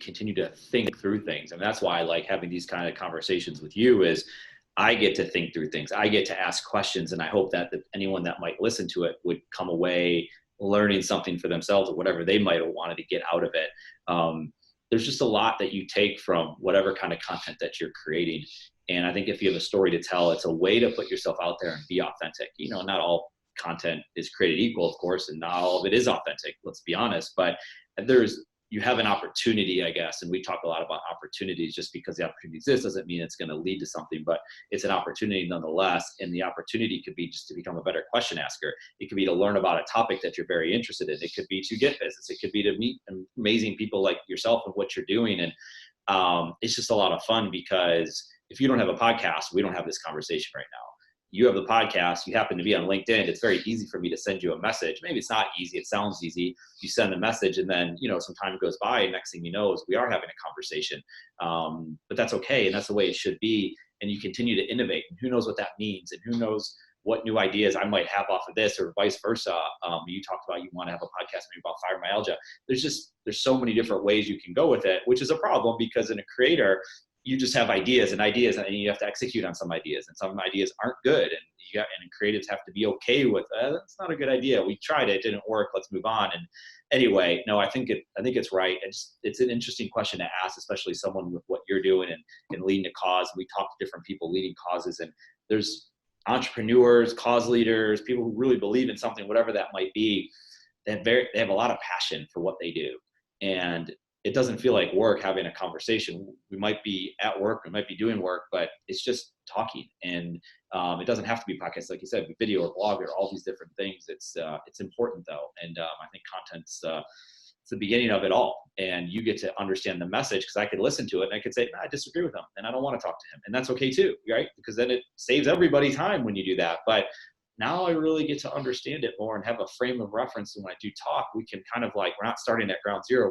continue to think through things. And that's why I like having these kind of conversations with you is I get to think through things. I get to ask questions, and I hope that anyone that might listen to it would come away learning something for themselves or whatever they might have wanted to get out of it. There's just a lot that you take from whatever kind of content that you're creating. And I think if you have a story to tell, it's a way to put yourself out there and be authentic. You know, not all content is created equal, of course, and not all of it is authentic, let's be honest. But you have an opportunity, I guess, and we talk a lot about opportunities. Just because the opportunity exists doesn't mean it's going to lead to something, but it's an opportunity nonetheless. And the opportunity could be just to become a better question asker. It could be to learn about a topic that you're very interested in. It could be to get business. It could be to meet amazing people like yourself and what you're doing. And it's just a lot of fun, because if you don't have a podcast, we don't have this conversation right now. You have the podcast, you happen to be on LinkedIn, it's very easy for me to send you a message. Maybe it's not easy, it sounds easy. You send a message, and then, some time goes by, and next thing you know is we are having a conversation. But that's okay, and that's the way it should be. And you continue to innovate, and who knows what that means, and who knows what new ideas I might have off of this, or vice versa. You talked about you want to have a podcast maybe about fibromyalgia. There's so many different ways you can go with it, which is a problem, because in a creator, you just have ideas, and you have to execute on some ideas, and some ideas aren't good. And creatives have to be okay with that's not a good idea. We tried it, didn't work. Let's move on. And anyway, no, I think it's right. It's an interesting question to ask, especially someone with what you're doing and leading a cause. We talk to different people leading causes, and there's entrepreneurs, cause leaders, people who really believe in something, whatever that might be. They have a lot of passion for what they do, and it doesn't feel like work having a conversation. We might be at work, we might be doing work, but it's just talking. And it doesn't have to be podcasts, like you said, video or blog or all these different things. It's important though. And I think content's it's the beginning of it all. And you get to understand the message, because I could listen to it and I could say, no, I disagree with him and I don't want to talk to him. And that's okay too, right? Because then it saves everybody time when you do that. But now I really get to understand it more and have a frame of reference. And when I do talk, we can kind of we're not starting at ground zero.